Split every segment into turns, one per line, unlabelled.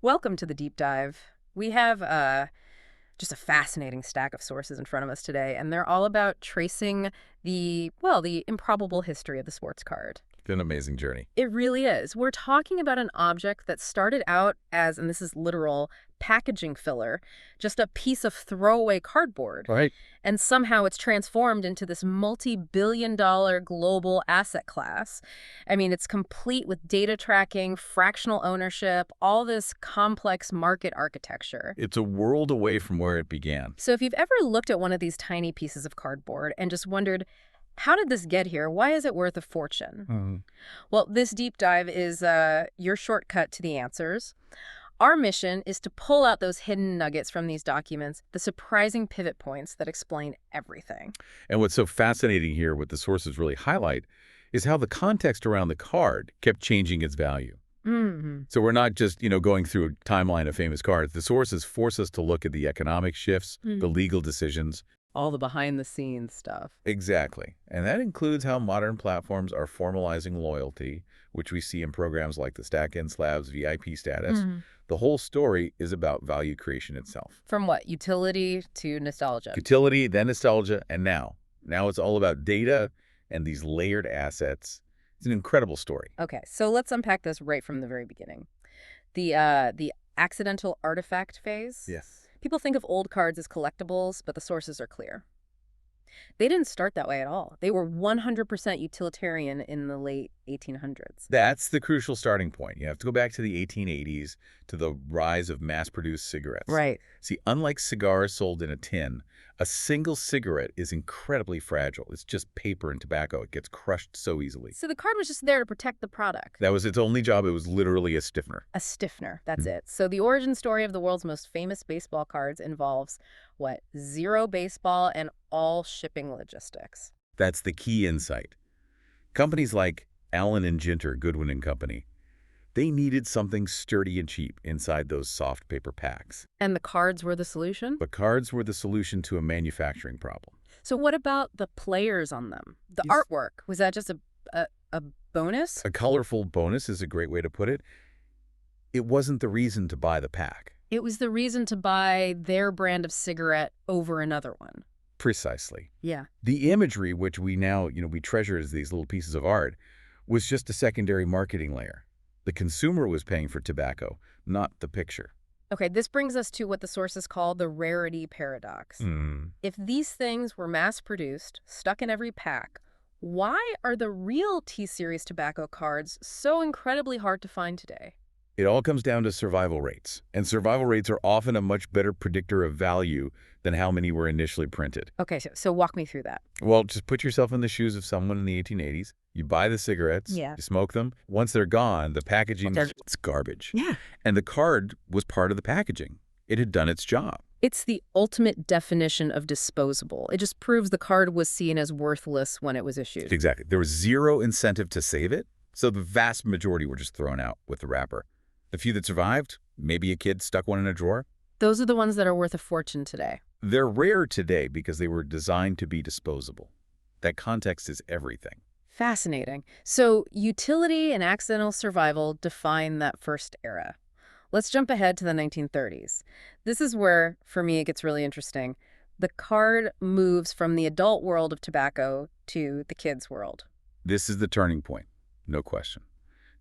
Welcome to the deep dive. We have just a fascinating stack of sources in front of us today, and they're all about tracing the improbable history of the sports card.
It's an amazing journey.
It really is. We're talking about an object that started out as, and this is literal, packaging filler, just a piece of throwaway cardboard.
Right.
And somehow it's transformed into this multi-billion-dollar global asset class. I mean, it's complete with data tracking, fractional ownership, all this complex market architecture.
It's a world away from where it began.
So if you've ever looked at one of these tiny pieces of cardboard and just wondered, how did this get here? Why is it worth a fortune? Well, this deep dive is your shortcut to the answers. Our mission is to pull out those hidden nuggets from these documents, the surprising pivot points that explain everything.
And what's so fascinating here, what the sources really highlight, is how the context around the card kept changing its value. So we're not just, going through a timeline of famous cards. The sources force us to look at the economic shifts, the legal decisions.
All the behind-the-scenes stuff.
Exactly. And that includes how modern platforms are formalizing loyalty, which we see in programs like the Stack and Slabs VIP status. The whole story is about value creation itself.
From what? Utility to nostalgia.
Utility, then nostalgia, and now. Now it's all about data and these layered assets. It's an incredible story.
Okay, so let's unpack this right from the very beginning. The accidental artifact phase.
Yes.
People think of old cards as collectibles, but the sources are clear. They didn't start that way at all. They were 100% utilitarian in the late 1800s.
That's the crucial starting point. You have to go back to the 1880s, to the rise of mass-produced cigarettes.
Right.
See, unlike cigars sold in a tin, a single cigarette is incredibly fragile. It's just paper and tobacco. It gets crushed so easily.
So the card was just there to protect the product.
That was its only job. It was literally a stiffener.
A stiffener, that's it. So the origin story of the world's most famous baseball cards involves, what, zero baseball and all shipping logistics.
That's the key insight. Companies like Allen and Ginter, Goodwin and Company, they needed something sturdy and cheap inside those soft paper packs.
And the cards were the solution?
But cards were the solution to a manufacturing problem.
So what about the players on them? The artwork, was that just a bonus?
A colorful bonus is a great way to put it. It wasn't the reason to buy the pack.
It was the reason to buy their brand of cigarette over another one.
Precisely.
Yeah.
The imagery, which we now, we treasure as these little pieces of art, was just a secondary marketing layer. The consumer was paying for tobacco, not the picture.
Okay, this brings us to what the sources call the rarity paradox. If these things were mass-produced, stuck in every pack, why are the real T-Series tobacco cards so incredibly hard to find today?
It all comes down to survival rates, and survival rates are often a much better predictor of value than how many were initially printed.
Okay, so walk me through that.
Well, just put yourself in the shoes of someone in the 1880s. You buy the cigarettes, you smoke them. Once they're gone, the packaging is garbage.
Yeah.
And the card was part of the packaging. It had done its job.
It's the ultimate definition of disposable. It just proves the card was seen as worthless when it was issued.
Exactly. There was zero incentive to save it, so the vast majority were just thrown out with the wrapper. The few that survived, maybe a kid stuck one in a drawer.
Those are the ones that are worth a fortune today.
They're rare today because they were designed to be disposable. That context is everything.
Fascinating. So utility and accidental survival define that first era. Let's jump ahead to the 1930s. This is where, for me, it gets really interesting. The card moves from the adult world of tobacco to the kids' world.
This is the turning point, no question.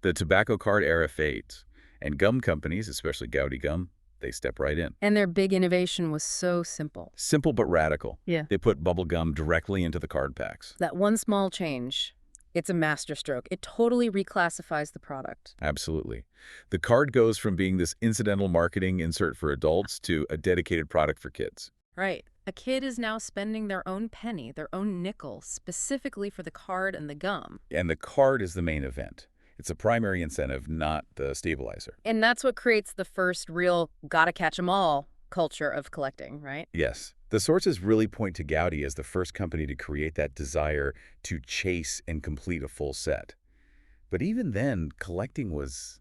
The tobacco card era fades, and gum companies, especially Goudy Gum, they step right in.
And their big innovation was so simple.
Simple but radical.
Yeah.
They put bubble gum directly into the card packs.
That one small change, it's a masterstroke. It totally reclassifies the product.
Absolutely. The card goes from being this incidental marketing insert for adults to a dedicated product for kids.
Right. A kid is now spending their own penny, their own nickel, specifically for the card and the gum.
And the card is the main event. It's a primary incentive, not the stabilizer.
And that's what creates the first real gotta catch 'em all culture of collecting, right?
Yes. The sources really point to Goudy as the first company to create that desire to chase and complete a full set. But even then, collecting was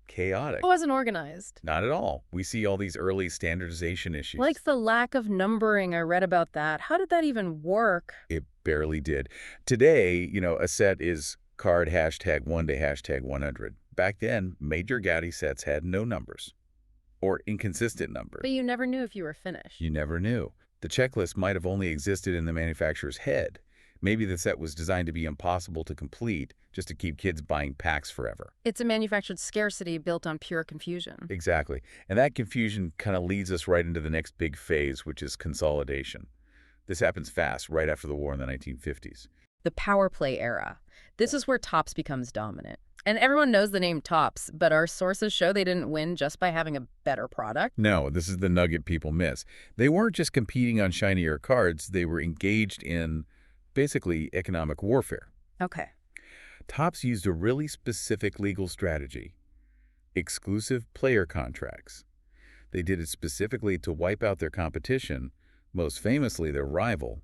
chaotic.
It wasn't organized.
Not at all. We see all these early standardization issues.
Like the lack of numbering, I read about that. How did that even work?
It barely did. Today, a set is card #1 to #100. Back then, major Goudy sets had no numbers. or inconsistent number.
But you never knew if you were finished.
You never knew. The checklist might have only existed in the manufacturer's head. Maybe the set was designed to be impossible to complete, just to keep kids buying packs forever.
It's a manufactured scarcity built on pure confusion.
Exactly. And that confusion kind of leads us right into the next big phase, which is consolidation. This happens fast, right after the war in the 1950s.
The power play era. This is where Topps becomes dominant. And everyone knows the name Topps, but our sources show they didn't win just by having a better product.
No, this is the nugget people miss. They weren't just competing on shinier cards, they were engaged in, basically, economic warfare.
Okay.
Topps used a really specific legal strategy: exclusive player contracts. They did it specifically to wipe out their competition, most famously their rival,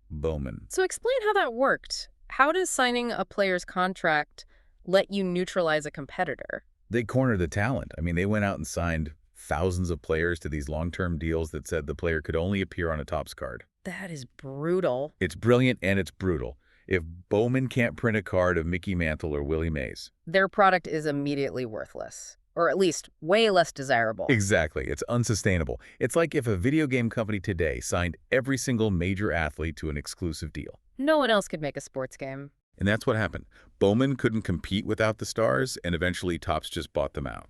Bowman.
So explain how that worked. How does signing a player's contract let you neutralize a competitor?
They cornered the talent. I mean, they went out and signed thousands of players to these long-term deals that said the player could only appear on a Topps card.
That is brutal.
It's brilliant and it's brutal. If Bowman can't print a card of Mickey Mantle or Willie Mays,
Their product is immediately worthless, or at least way less desirable.
exactly, it's unsustainable. It's like if a video game company today signed every single major athlete to an exclusive deal.
No one else could make a sports game.
And that's what happened. Bowman couldn't compete without the stars, and eventually Topps just bought them out.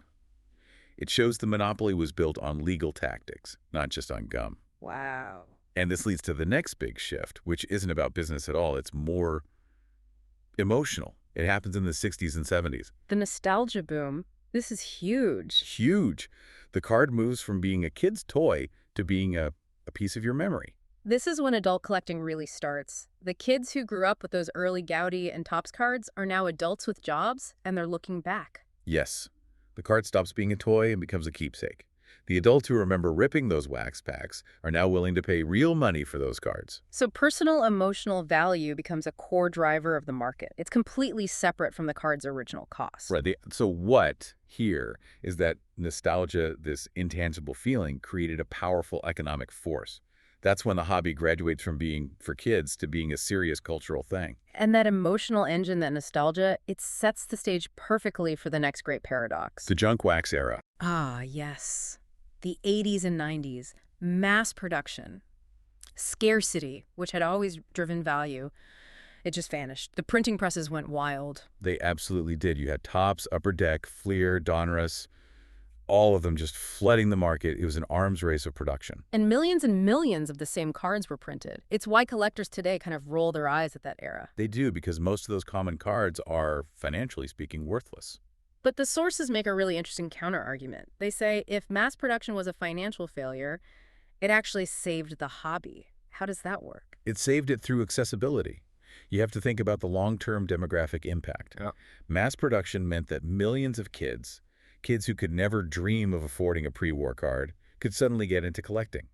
It shows the monopoly was built on legal tactics, not just on gum.
Wow.
And this leads to the next big shift, which isn't about business at all. It's more emotional. It happens in the 60s and 70s.
The nostalgia boom. This is huge.
Huge. The card moves from being a kid's toy to being a piece of your memory.
This is when adult collecting really starts. The kids who grew up with those early Gaudi and Topps cards are now adults with jobs, and they're looking back.
Yes. The card stops being a toy and becomes a keepsake. The adults who remember ripping those wax packs are now willing to pay real money for those cards.
So personal emotional value becomes a core driver of the market. It's completely separate from the card's original cost.
Right. So what here is that nostalgia, this intangible feeling, created a powerful economic force. That's when the hobby graduates from being for kids to being a serious cultural thing.
And that emotional engine, that nostalgia, it sets the stage perfectly for the next great paradox.
The junk wax era.
Ah, yes. The 80s and 90s, mass production, scarcity, which had always driven value, it just vanished. The printing presses went wild.
They absolutely did. You had Topps, Upper Deck, Fleer, Donruss, all of them just flooding the market. It was an arms race of production.
And millions of the same cards were printed. It's why collectors today kind of roll their eyes at that era.
They do, because most of those common cards are, financially speaking, worthless.
But the sources make a really interesting counter-argument. They say if mass production was a financial failure, it actually saved the hobby. How does that work?
It saved it through accessibility. You have to think about the long-term demographic impact. Yeah. Mass production meant that millions of kids who could never dream of affording a pre-war card, could suddenly get into collecting.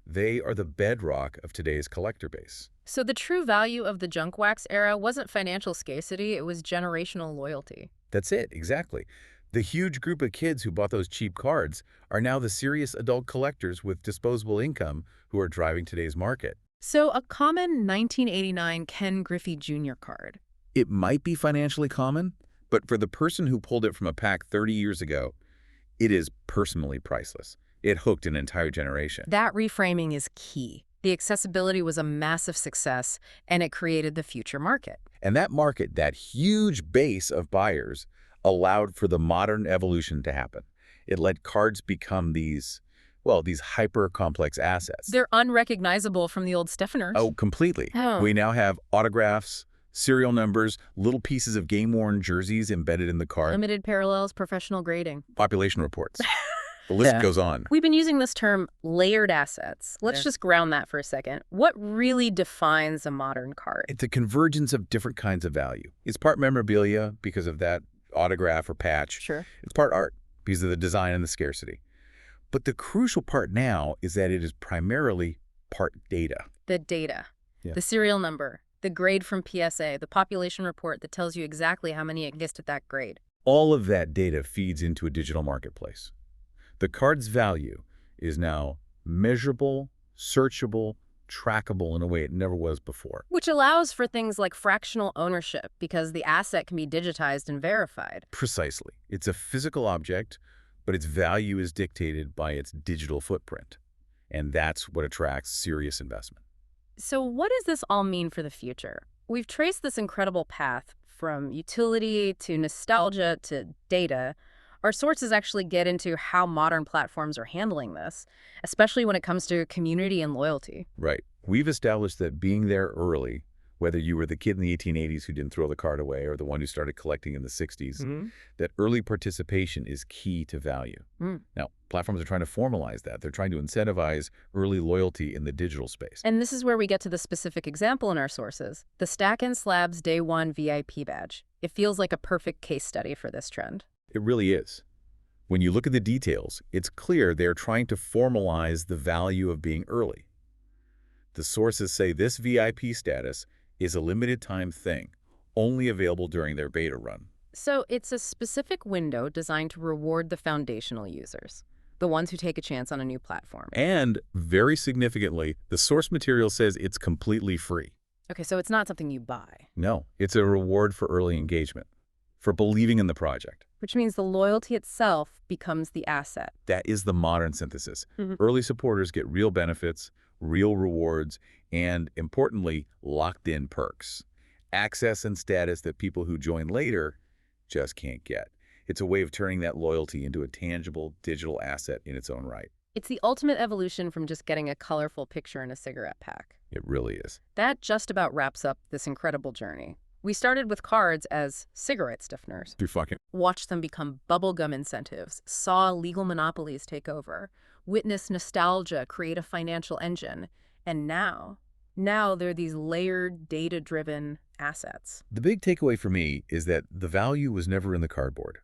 They are the bedrock of today's collector base.
So the true value of the junk wax era wasn't financial scarcity, it was generational loyalty.
That's it, exactly. The huge group of kids who bought those cheap cards are now the serious adult collectors with disposable income who are driving today's market.
So a common 1989 Ken Griffey Jr. card.
It might be financially common, but for the person who pulled it from a pack 30 years ago, it is personally priceless. It hooked an entire generation.
That reframing is key. The accessibility was a massive success, and it created the future market.
And that market, that huge base of buyers, allowed for the modern evolution to happen. It let cards become these hyper-complex assets.
They're unrecognizable from the old Stefaners.
Oh, completely.
Oh.
We now have autographs, serial numbers, little pieces of game-worn jerseys embedded in the card.
Limited parallels, professional grading.
Population reports. The list goes on.
We've been using this term layered assets. Let's just ground that for a second. What really defines a modern card?
It's a convergence of different kinds of value. It's part memorabilia because of that autograph or patch.
Sure.
It's part art because of the design and the scarcity. But the crucial part now is that it is primarily part data.
The data.
Yeah.
The serial number. The grade from PSA, the population report that tells you exactly how many exist at that grade.
All of that data feeds into a digital marketplace. The card's value is now measurable, searchable, trackable in a way it never was before.
Which allows for things like fractional ownership because the asset can be digitized and verified.
Precisely. It's a physical object, but its value is dictated by its digital footprint. And that's what attracts serious investment.
So what does this all mean for the future? We've traced this incredible path from utility to nostalgia to data. Our sources actually get into how modern platforms are handling this, especially when it comes to community and loyalty.
Right. We've established that being there early, whether you were the kid in the 1880s who didn't throw the card away or the one who started collecting in the 60s, that early participation is key to value. Now, platforms are trying to formalize that. They're trying to incentivize early loyalty in the digital space.
And this is where we get to the specific example in our sources, the Stack and Slabs Day 1 VIP badge. It feels like a perfect case study for this trend.
It really is. When you look at the details, it's clear they're trying to formalize the value of being early. The sources say this VIP status is a limited-time thing, only available during their beta run.
So it's a specific window designed to reward the foundational users, the ones who take a chance on a new platform.
And, very significantly, the source material says it's completely free.
Okay, so it's not something you buy.
No, it's a reward for early engagement, for believing in the project.
Which means the loyalty itself becomes the asset.
That is the modern synthesis. Early supporters get real benefits, real rewards, and, importantly, locked-in perks. Access and status that people who join later just can't get. It's a way of turning that loyalty into a tangible digital asset in its own right.
It's the ultimate evolution from just getting a colorful picture in a cigarette pack.
It really is.
That just about wraps up this incredible journey. We started with cards as cigarette stiffeners, watched them become bubblegum incentives, saw legal monopolies take over, witnessed nostalgia create a financial engine, and now they're these layered, data-driven assets.
The big takeaway for me is that the value was never in the cardboard.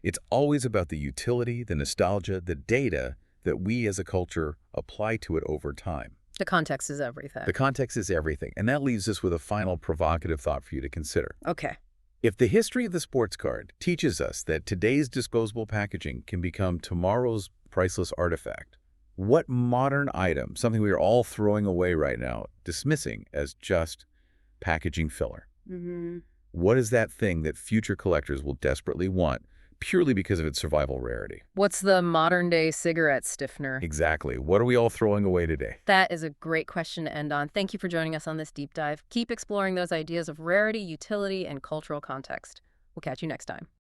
It's always about the utility, the nostalgia, the data that we as a culture apply to it over time.
The context is everything.
The context is everything, and that leaves us with a final provocative thought for you to consider.
Okay.
If the history of the sports card teaches us that today's disposable packaging can become tomorrow's priceless artifact, what modern item, something we are all throwing away right now, dismissing as just packaging filler? What is that thing that future collectors will desperately want purely because of its survival rarity?
What's the modern-day cigarette stiffener?
Exactly. What are we all throwing away today?
That is a great question to end on. Thank you for joining us on this deep dive. Keep exploring those ideas of rarity, utility, and cultural context. We'll catch you next time.